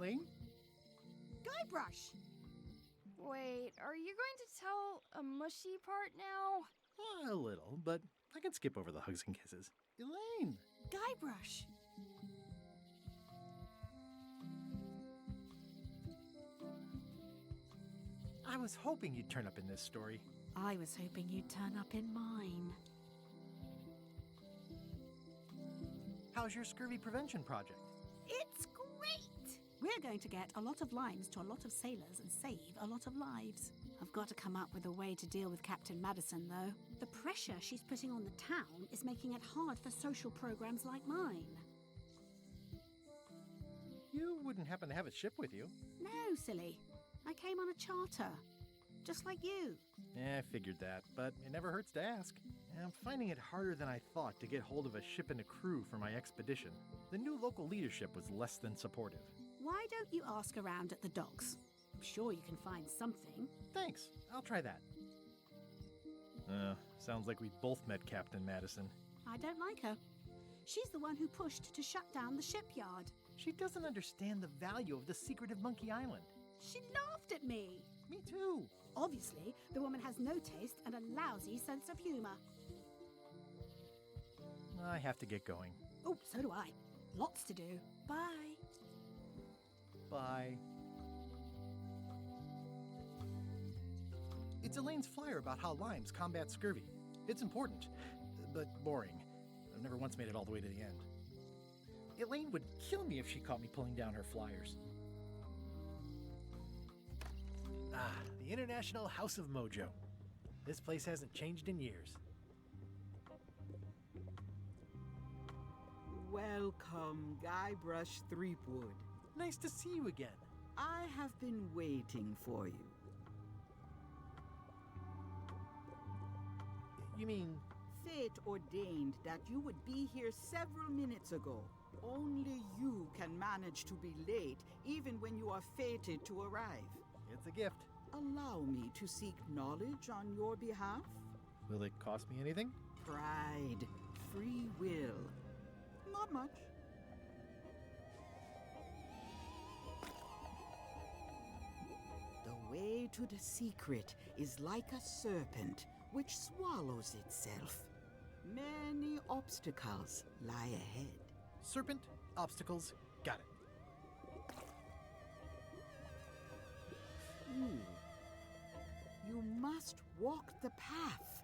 Elaine? Guybrush! Wait, are you going to tell a mushy part now? A little, but I can skip over the hugs and kisses. Elaine! Guybrush! I was hoping you'd turn up in this story. I was hoping you'd turn up in mine. How's your scurvy prevention project? It's great! We're going to get a lot of lines to a lot of sailors and save a lot of lives. I've got to come up with a way to deal with Captain Madison, though. The pressure she's putting on the town is making it hard for social programs like mine. You wouldn't happen to have a ship with you? No, silly. I came on a charter. Just like you. I figured that, but it never hurts to ask. I'm finding it harder than I thought to get hold of a ship and a crew for my expedition. The new local leadership was less than supportive. Why don't you ask around at the docks? I'm sure you can find something. Thanks, I'll try that. Sounds like we both met Captain Madison. I don't like her. She's the one who pushed to shut down the shipyard. She doesn't understand the value of the secretive Monkey Island. She laughed at me. Me too. Obviously, the woman has no taste and a lousy sense of humor. I have to get going. Oh, so do I. Lots to do. Bye. Bye. It's Elaine's flyer about how limes combat scurvy. It's important, but boring. I've never once made it all the way to the end. Elaine would kill me if she caught me pulling down her flyers. The International House of Mojo. This place hasn't changed in years. Welcome, Guybrush Threepwood. Nice to see you again. I have been waiting for you. You mean... Fate ordained that you would be here several minutes ago. Only you can manage to be late, even when you are fated to arrive. It's a gift. Allow me to seek knowledge on your behalf. Will it cost me anything? Pride, free will. Not much. The way to the secret is like a serpent which swallows itself. Many obstacles lie ahead. Serpent, obstacles, got it. You must walk the path.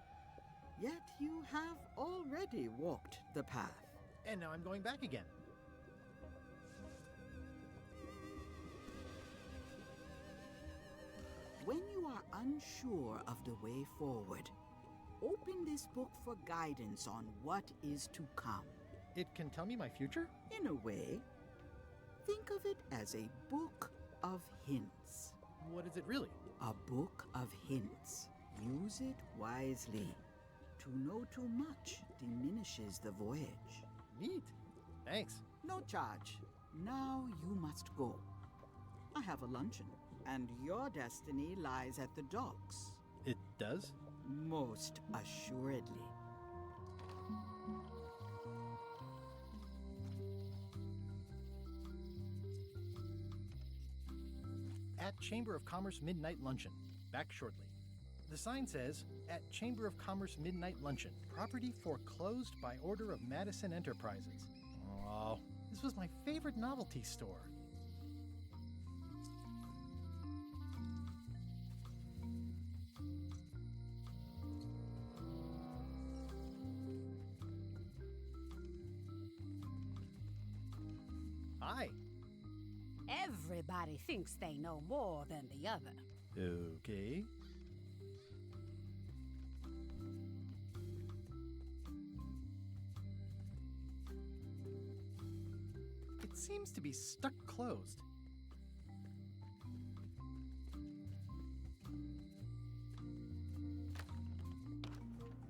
Yet you have already walked the path. And now I'm going back again. When you are unsure of the way forward, open this book for guidance on what is to come. It can tell me my future? In a way, think of it as a book of hints. What is it really? A book of hints. Use it wisely. To know too much diminishes the voyage. Neat. Thanks. No charge. Now you must go. I have a luncheon, and your destiny lies at the docks. It does? Most assuredly. At Chamber of Commerce Midnight Luncheon. Back shortly. The sign says, at Chamber of Commerce Midnight Luncheon, property foreclosed by order of Madison Enterprises. Oh, this was my favorite novelty store. Hi. Everybody thinks they know more than the other. Okay. It seems to be stuck closed.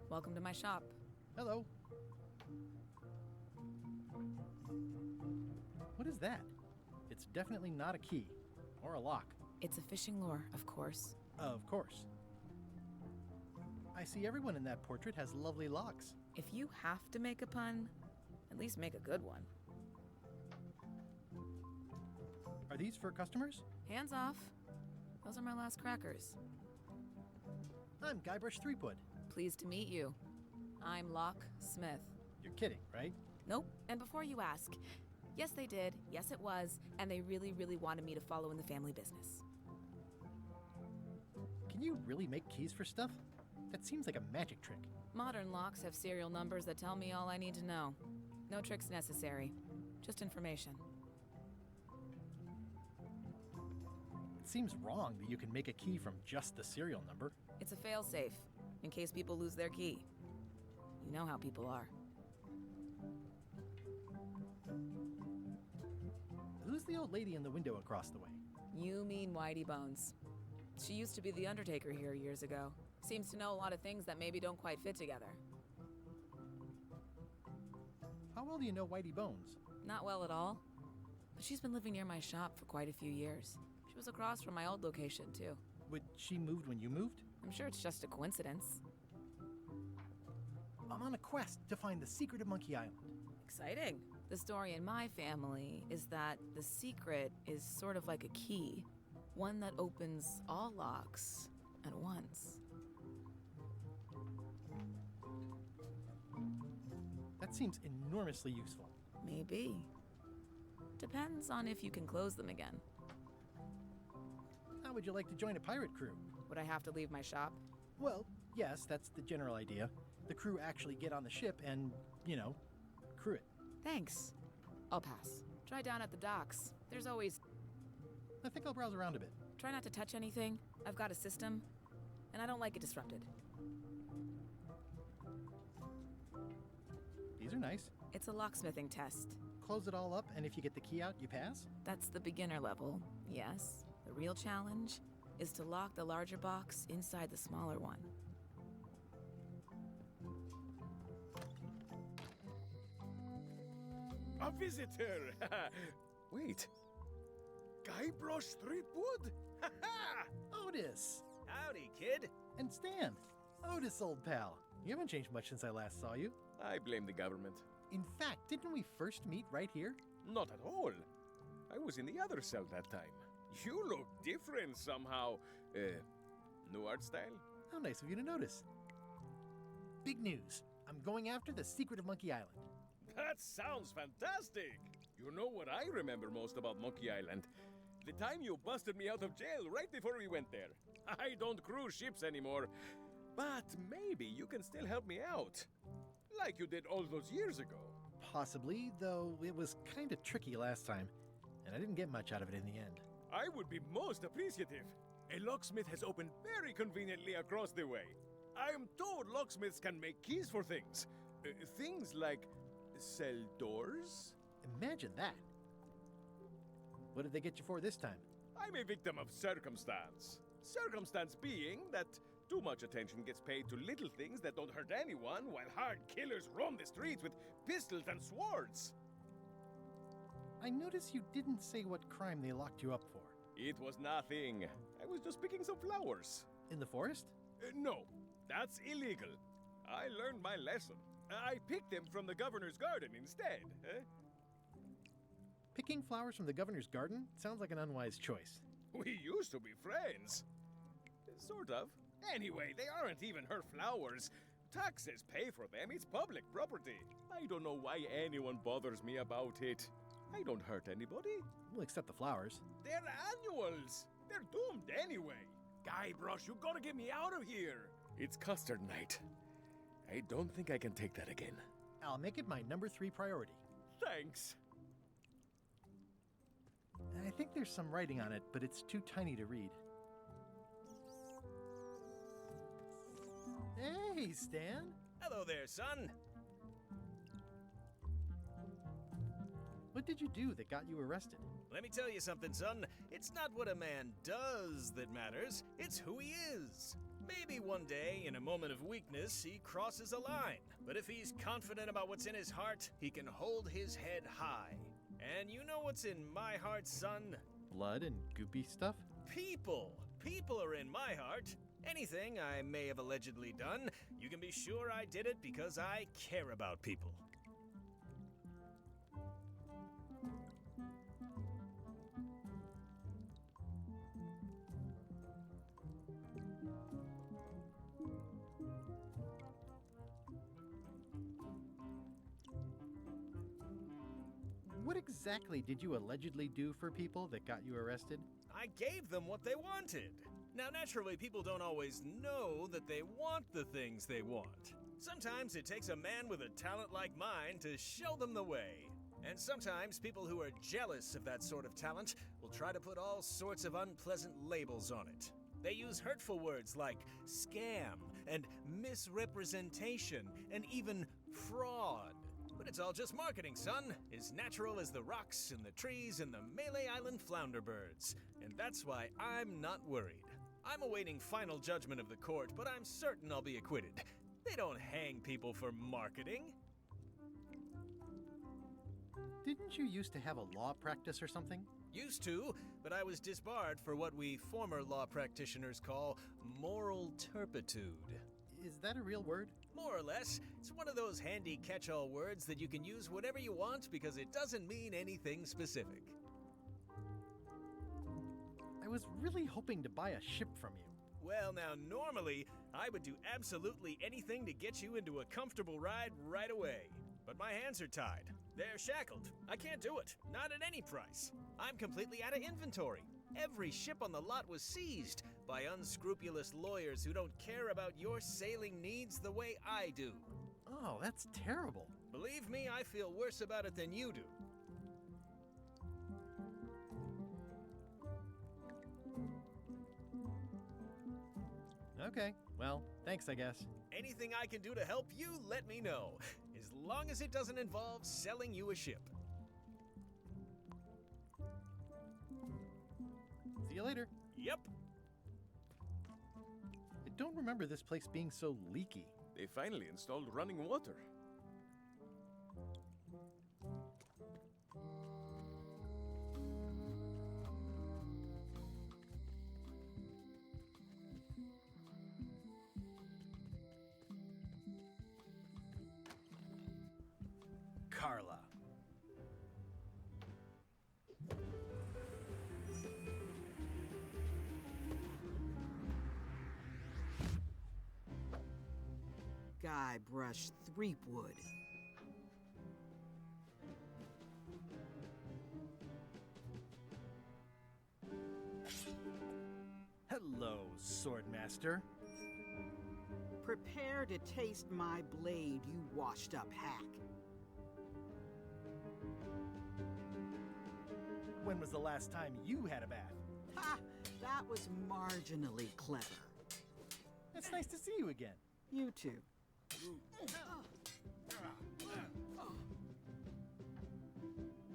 Welcome to my shop. Hello. What is that? It's definitely not a key. Or a lock. It's a fishing lure, of course. Of course. I see everyone in that portrait has lovely locks. If you have to make a pun, at least make a good one. Are these for customers? Hands off. Those are my last crackers. I'm Guybrush Threepwood. Pleased to meet you. I'm Locke Smith. You're kidding, right? Nope. And before you ask, yes, they did. Yes, it was. And they really, really wanted me to follow in the family business. Can you really make keys for stuff? That seems like a magic trick. Modern locks have serial numbers that tell me all I need to know. No tricks necessary. Just information. It seems wrong that you can make a key from just the serial number. It's a failsafe, in case people lose their key. You know how people are. Who's the old lady in the window across the way? You mean Whitey Bones. She used to be the Undertaker here years ago. Seems to know a lot of things that maybe don't quite fit together. How well do you know Whitey Bones? Not well at all. But she's been living near my shop for quite a few years. She was across from my old location, too. Would she moved when you moved? I'm sure it's just a coincidence. I'm on a quest to find the secret of Monkey Island. Exciting. The story in my family is that the secret is sort of like a key. One that opens all locks at once. That seems enormously useful. Maybe. Depends on if you can close them again. How would you like to join a pirate crew? Would I have to leave my shop? Well, yes, that's the general idea. The crew actually get on the ship and, crew it. Thanks. I'll pass. Try down at the docks. There's always... I think I'll browse around a bit. Try not to touch anything. I've got a system, and I don't like it disrupted. These are nice. It's a locksmithing test. Close it all up, and if you get the key out, you pass? That's the beginner level, yes. The real challenge is to lock the larger box inside the smaller one. A visitor! Wait. Guybrush Threepwood? Otis! Howdy, kid. And Stan! Otis, old pal. You haven't changed much since I last saw you. I blame the government. In fact, didn't we first meet right here? Not at all. I was in the other cell that time. You look different somehow. New art style? How nice of you to notice. Big news. I'm going after the secret of Monkey Island. That sounds fantastic! You know what I remember most about Monkey Island? The time you busted me out of jail right before we went there. I don't cruise ships anymore, but maybe you can still help me out. Like you did all those years ago. Possibly, though it was kind of tricky last time, and I didn't get much out of it in the end. I would be most appreciative. A locksmith has opened very conveniently across the way. I am told locksmiths can make keys for things. Things like cell doors? Imagine that. What did they get you for this time? I'm a victim of circumstance. Circumstance being that too much attention gets paid to little things that don't hurt anyone, while hard killers roam the streets with pistols and swords. I noticed you didn't say what crime they locked you up for. It was nothing. I was just picking some flowers. In the forest? No, that's illegal. I learned my lesson. I picked them from the governor's garden instead. Picking flowers from the governor's garden sounds like an unwise choice. We used to be friends. Sort of. Anyway, they aren't even her flowers. Taxes pay for them. It's public property. I don't know why anyone bothers me about it. I don't hurt anybody. We'll accept the flowers. They're annuals. They're doomed anyway. Guybrush, you gotta get me out of here. It's custard night. I don't think I can take that again. I'll make it my number 3 priority. Thanks. I think there's some writing on it, but it's too tiny to read. Hey, Stan. Hello there, son. What did you do that got you arrested? Let me tell you something, son. It's not what a man does that matters, it's who he is. Maybe one day, in a moment of weakness, he crosses a line. But if he's confident about what's in his heart, he can hold his head high. And you know what's in my heart, son? Blood and goopy stuff? People. People are in my heart. Anything I may have allegedly done, you can be sure I did it because I care about people. What exactly did you allegedly do for people that got you arrested? I gave them what they wanted. Now, naturally, people don't always know that they want the things they want. Sometimes it takes a man with a talent like mine to show them the way. And sometimes people who are jealous of that sort of talent will try to put all sorts of unpleasant labels on it. They use hurtful words like scam and misrepresentation and even fraud. But it's all just marketing, son. As natural as the rocks and the trees and the Malay Island flounder birds. And that's why I'm not worried. I'm awaiting final judgment of the court, but I'm certain I'll be acquitted. They don't hang people for marketing. Didn't you used to have a law practice or something? Used to, but I was disbarred for what we former law practitioners call moral turpitude. Is that a real word? More or less. It's one of those handy catch-all words that you can use whatever you want because it doesn't mean anything specific. I was really hoping to buy a ship from you. Well, now, normally, I would do absolutely anything to get you into a comfortable ride right away. But my hands are tied. They're shackled. I can't do it. Not at any price. I'm completely out of inventory. Every ship on the lot was seized by unscrupulous lawyers who don't care about your sailing needs the way I do. Oh, that's terrible. Believe me, I feel worse about it than you do. Okay, well, thanks, I guess. Anything I can do to help you, let me know. As long as it doesn't involve selling you a ship. See you later. Yep. I don't remember this place being so leaky. They finally installed running water. Carla. Guybrush Threepwood. Hello, Swordmaster. Prepare to taste my blade, you washed-up hack. When was the last time you had a bath? Ha! That was marginally clever. It's nice to see you again. You too.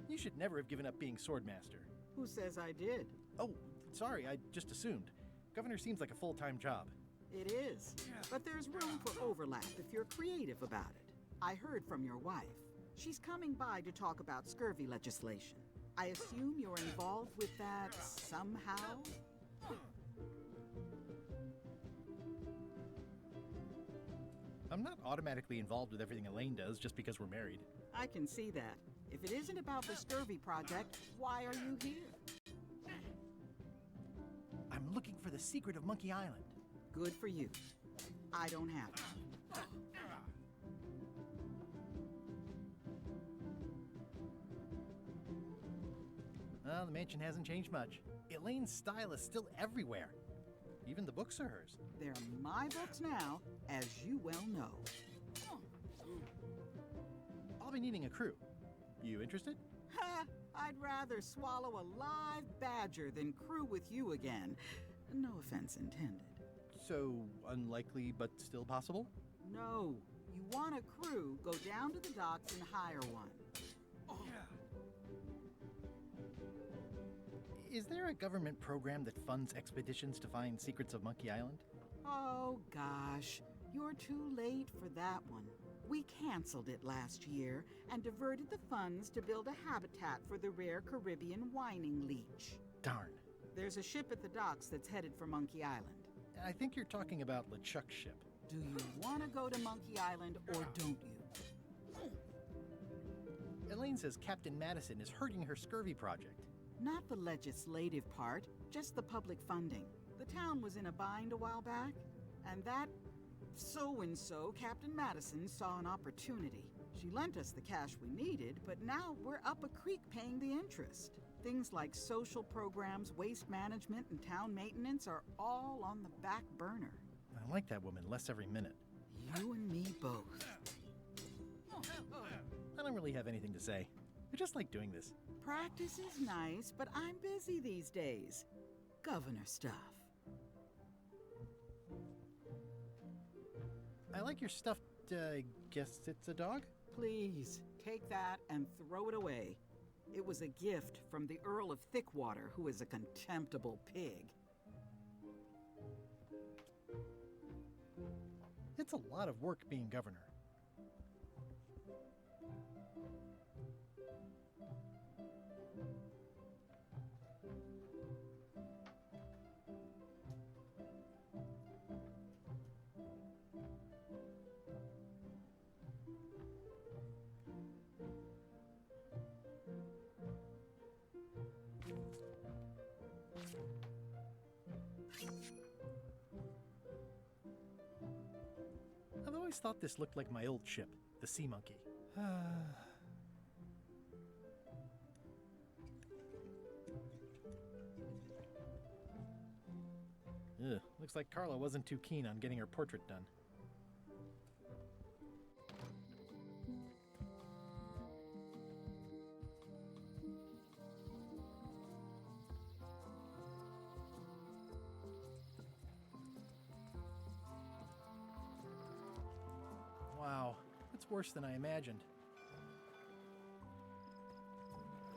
You should never have given up being Swordmaster. Who says I did? Oh, sorry, I just assumed. Governor seems like a full-time job. It is. But there's room for overlap if you're creative about it. I heard from your wife. She's coming by to talk about scurvy legislation. I assume you're involved with that somehow? I'm not automatically involved with everything Elaine does just because we're married. I can see that. If it isn't about the scurvy project, why are you here? I'm looking for the secret of Monkey Island. Good for you. I don't have it. Well, the mansion hasn't changed much. Elaine's style is still everywhere. Even the books are hers. They're my books now, as you well know. I'll be needing a crew. You interested? Ha! I'd rather swallow a live badger than crew with you again. No offense intended. So, unlikely but still possible? No. You want a crew, go down to the docks and hire one. Is there a government program that funds expeditions to find secrets of Monkey Island? Oh, gosh. You're too late for that one. We canceled it last year and diverted the funds to build a habitat for the rare Caribbean whining leech. Darn. There's a ship at the docks that's headed for Monkey Island. I think you're talking about LeChuck's ship. Do you want to go to Monkey Island or don't you? Elaine says Captain Madison is hurting her scurvy project. Not the legislative part, just the public funding. The town was in a bind a while back, and that so-and-so, Captain Madison, saw an opportunity. She lent us the cash we needed, but now we're up a creek paying the interest. Things like social programs, waste management, and town maintenance are all on the back burner. I like that woman less every minute. You and me both. I don't really have anything to say. I just like doing this. Practice is nice, but I'm busy these days. Governor stuff. I like your stuffed, guess it's a dog? Please, take that and throw it away. It was a gift from the Earl of Thickwater, who is a contemptible pig. It's a lot of work being governor. I've always thought this looked like my old ship, the Sea Monkey. Ugh, looks like Carla wasn't too keen on getting her portrait done. Wow, that's worse than I imagined.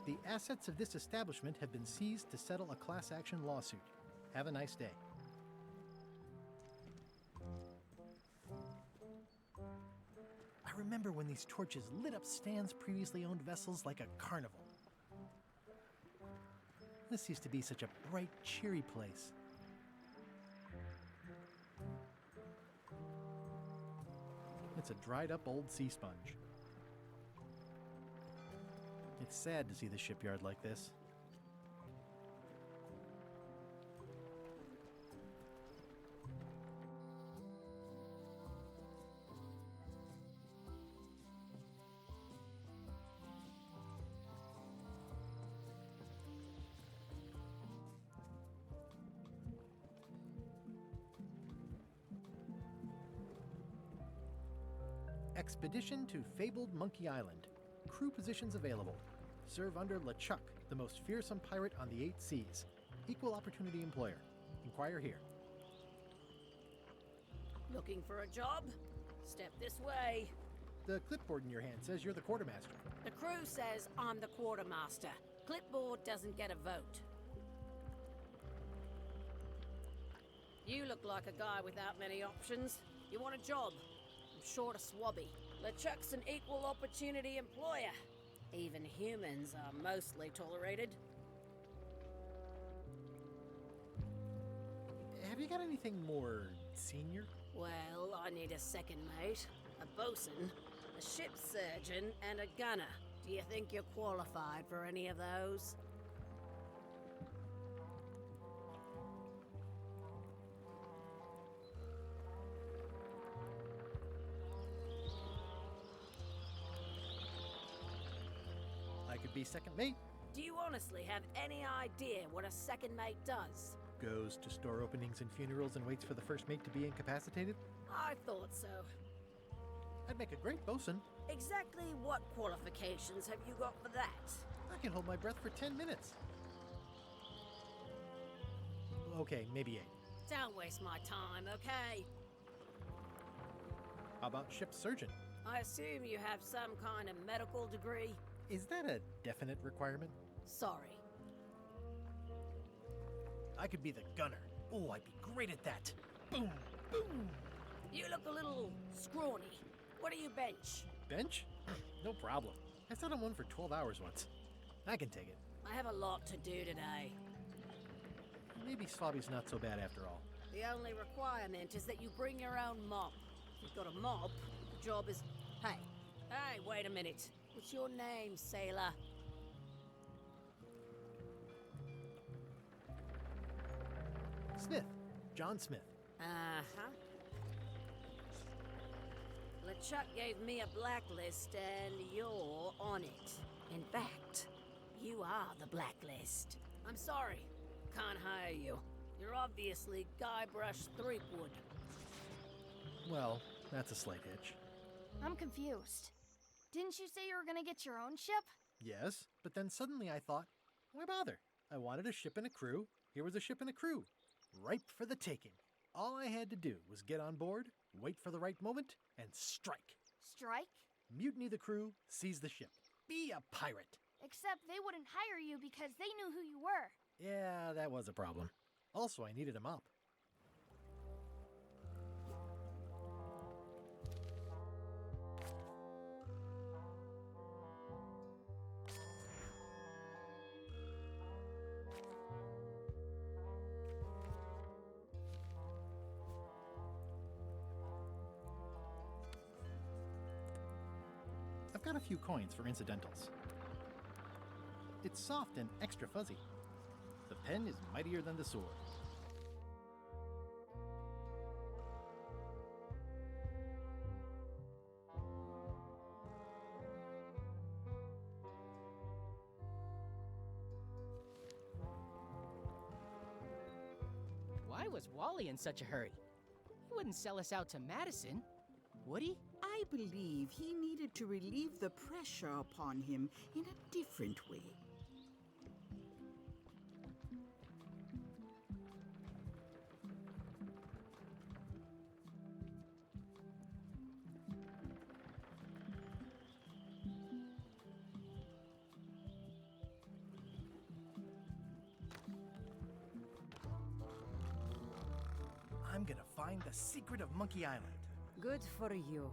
The assets of this establishment have been seized to settle a class action lawsuit. Have a nice day. I remember when these torches lit up Stan's previously owned vessels like a carnival. This used to be such a bright, cheery place. It's a dried up old sea sponge. It's sad to see the shipyard like this. Expedition to fabled Monkey Island. Crew positions available. Serve under LeChuck, the most fearsome pirate on the 8 seas. Equal opportunity employer. Inquire here. Looking for a job? Step this way. The clipboard in your hand says you're the quartermaster. The crew says I'm the quartermaster. Clipboard doesn't get a vote. You look like a guy without many options. You want a job? I'm short a swabby. LeChuck's an equal opportunity employer. Even humans are mostly tolerated. Have you got anything more senior? Well, I need a second mate, a bosun, a ship surgeon, and a gunner. Do you think you're qualified for any of those? I could be second mate. Do you honestly have any idea what a second mate does? Goes to store openings and funerals and waits for the first mate to be incapacitated. I thought so. I'd make a great bosun. Exactly what qualifications have you got for that? I can hold my breath for 10 minutes. Okay, maybe 8. Don't waste my time, okay? How about ship surgeon? I assume you have some kind of medical degree? Is that a definite requirement? Sorry. I could be the gunner. Oh, I'd be great at that. Boom, boom. You look a little scrawny. What do you bench? Bench? No problem. I sat on one for 12 hours once. I can take it. I have a lot to do today. Maybe Swabby's not so bad after all. The only requirement is that you bring your own mop. If you've got a mop, the job is... Hey, wait a minute. What's your name, sailor? Smith. John Smith. Uh-huh. LeChuck gave me a blacklist, and you're on it. In fact, you are the blacklist. I'm sorry. Can't hire you. You're obviously Guybrush Threepwood. Well, that's a slight hitch. I'm confused. Didn't you say you were gonna get your own ship? Yes, but then suddenly I thought, why bother? I wanted a ship and a crew. Here was a ship and a crew. Ripe for the taking. All I had to do was get on board, wait for the right moment, and strike. Strike? Mutiny the crew, seize the ship. Be a pirate. Except they wouldn't hire you because they knew who you were. Yeah, that was a problem. Also, I needed a mop. I've got a few coins for incidentals. It's soft and extra fuzzy. The pen is mightier than the sword. Why was Wally in such a hurry? He wouldn't sell us out to Madison, would he? I believe he needed to relieve the pressure upon him in a different way. I'm gonna find the secret of Monkey Island. Good for you.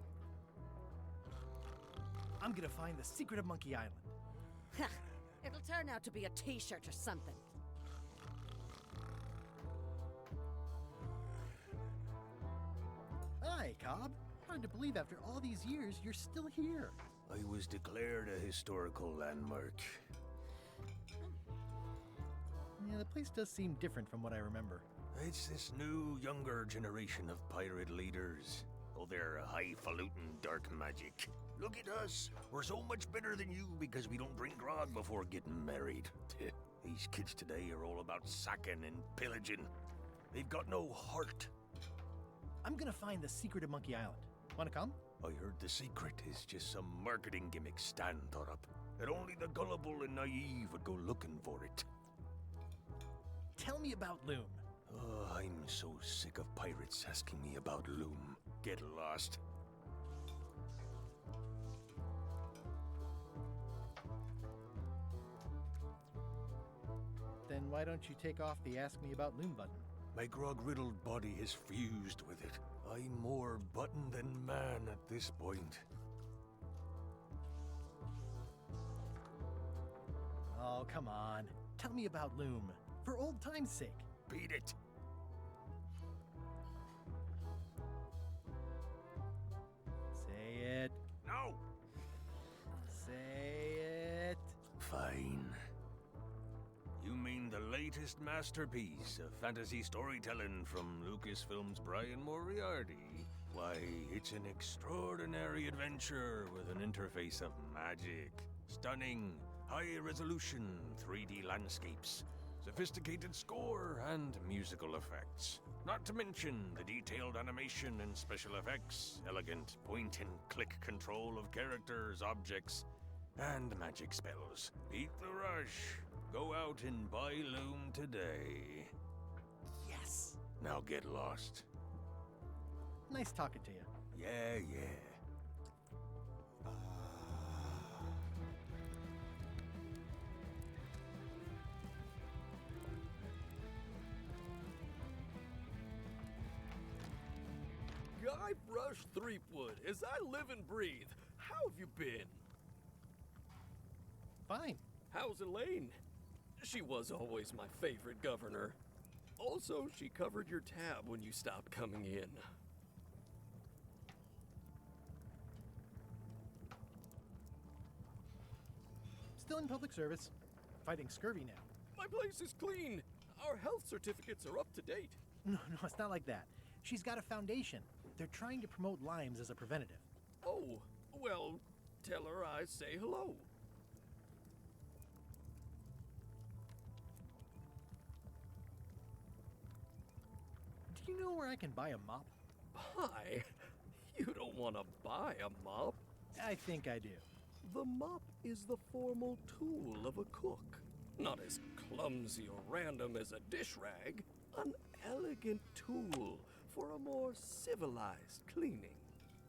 I'm gonna find the secret of Monkey Island. It'll turn out to be a t-shirt or something. Hi, Cobb. Hard to believe after all these years you're still here. I was declared a historical landmark. Yeah, the place does seem different from what I remember. It's this new, younger generation of pirate leaders. Oh, they're highfalutin dark magic. Look at us. We're so much better than you because we don't drink grog before getting married. These kids today are all about sacking and pillaging. They've got no heart. I'm gonna find the secret of Monkey Island. Wanna come? I heard the secret is just some marketing gimmick Stan thought up. That only the gullible and naive would go looking for it. Tell me about Loom. Oh, I'm so sick of pirates asking me about Loom. Get lost. Then why don't you take off the Ask Me About Loom button? My grog-riddled body has fused with it. I'm more button than man at this point. Oh, come on. Tell me about Loom. For old time's sake. Beat it. Say it. No! Say it. Fine. You mean the latest masterpiece of fantasy storytelling from Lucasfilm's Brian Moriarty? Why, it's an extraordinary adventure with an interface of magic. Stunning, high-resolution 3D landscapes, sophisticated score, and musical effects. Not to mention the detailed animation and special effects, elegant point-and-click control of characters, objects, and magic spells. Beat the rush. Go out and buy Loom today. Yes. Now get lost. Nice talking to you. Yeah. Guybrush Threepwood, as I live and breathe, how have you been? Fine. How's Elaine? She was always my favorite governor. Also, she covered your tab when you stopped coming in. Still in public service. Fighting scurvy now. My place is clean. Our health certificates are up to date. No, it's not like that. She's got a foundation. They're trying to promote limes as a preventative. Oh, well, tell her I say hello. Do you know where I can buy a mop? Buy? You don't want to buy a mop. I think I do. The mop is the formal tool of a cook. Not as clumsy or random as a dish rag. An elegant tool for a more civilized cleaning.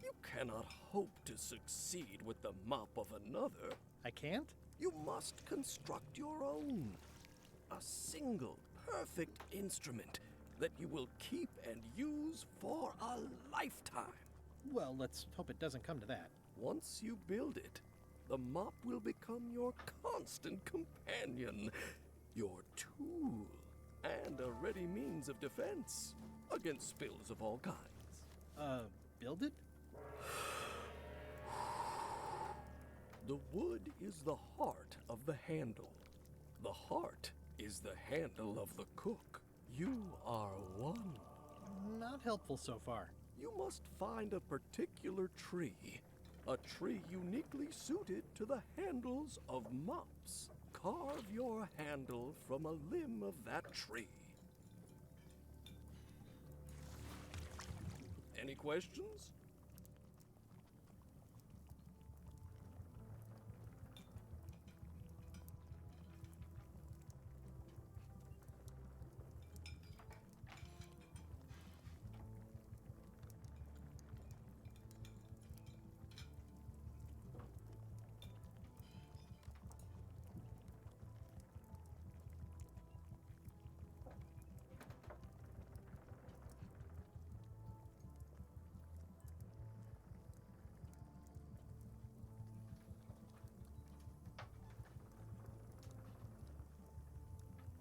You cannot hope to succeed with the mop of another. I can't? You must construct your own. A single, perfect instrument that you will keep and use for a lifetime. Well, let's hope it doesn't come to that. Once you build it, the mop will become your constant companion, your tool, and a ready means of defense against spills of all kinds. Build it? The wood is the heart of the handle. The heart is the handle of the cook. You are one. Not helpful so far. You must find a particular tree. A tree uniquely suited to the handles of mops. Carve your handle from a limb of that tree. Any questions?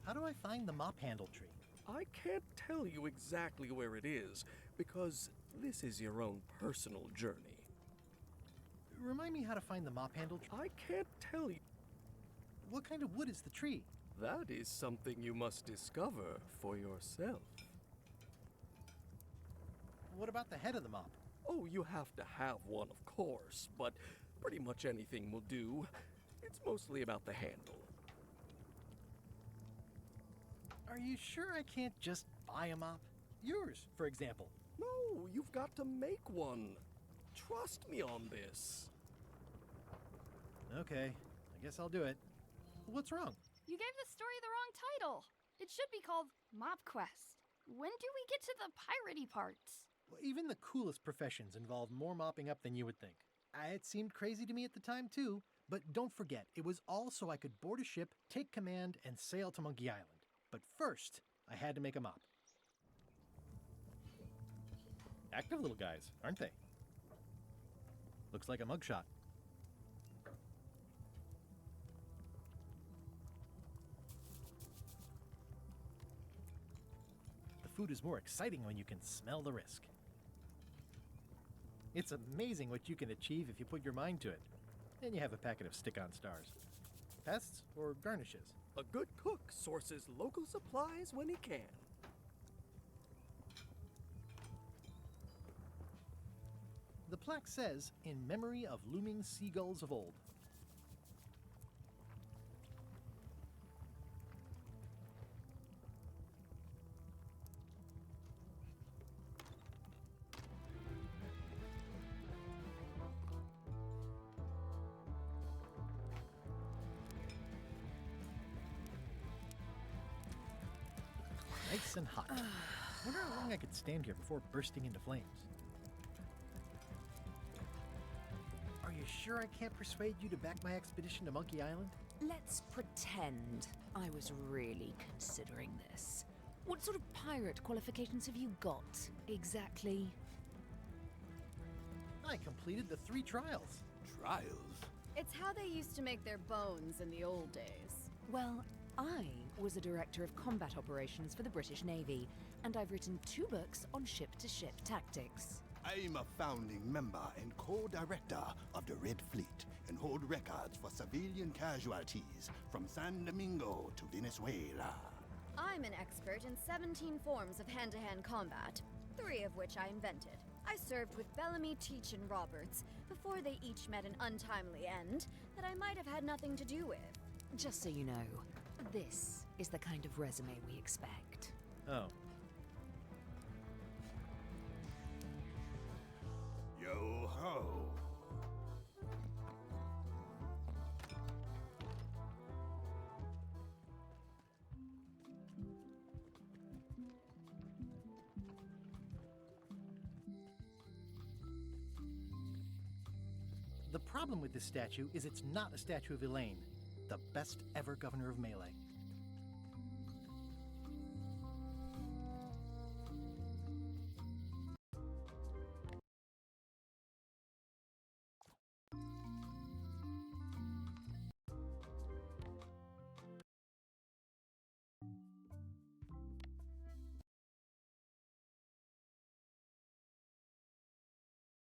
How do I find the mop handle tree? I can't tell you exactly where it is, because this is your own personal journey. Remind me how to find the mop handle tree. I can't tell you. What kind of wood is the tree? That is something you must discover for yourself. What about the head of the mop? Oh, you have to have one, of course, but pretty much anything will do. It's mostly about the handle. Are you sure I can't just buy a mop? Yours, for example. No, you've got to make one. Trust me on this. Okay, I guess I'll do it. What's wrong? You gave the story the wrong title. It should be called Mop Quest. When do we get to the piratey parts? Well, even the coolest professions involve more mopping up than you would think. It seemed crazy to me at the time, too. But don't forget, it was all so I could board a ship, take command, and sail to Monkey Island. But first, I had to make a mop. Active little guys, aren't they? Looks like a mugshot. The food is more exciting when you can smell the risk. It's amazing what you can achieve if you put your mind to it. Then you have a packet of stick-on stars. Pests or garnishes? A good cook sources local supplies when he can. The plaque says, in memory of looming seagulls of old. Nice and hot. Wonder how long I could stand here before bursting into flames. Are you sure I can't persuade you to back my expedition to Monkey Island? Let's pretend I was really considering this. What sort of pirate qualifications have you got, exactly? I completed the 3 trials. Trials? It's how they used to make their bones in the old days. Well, I was a director of combat operations for the British Navy, and I've written 2 books on ship-to-ship tactics. I'm a founding member and co-director of the Red Fleet and hold records for civilian casualties from San Domingo to Venezuela. I'm an expert in 17 forms of hand-to-hand combat, 3 of which I invented. I served with Bellamy, Teach, and Roberts before they each met an untimely end that I might have had nothing to do with. Just so you know, this is the kind of resume we expect. Oh. Yo ho! The problem with this statue is it's not a statue of Elaine, the best ever governor of Melee.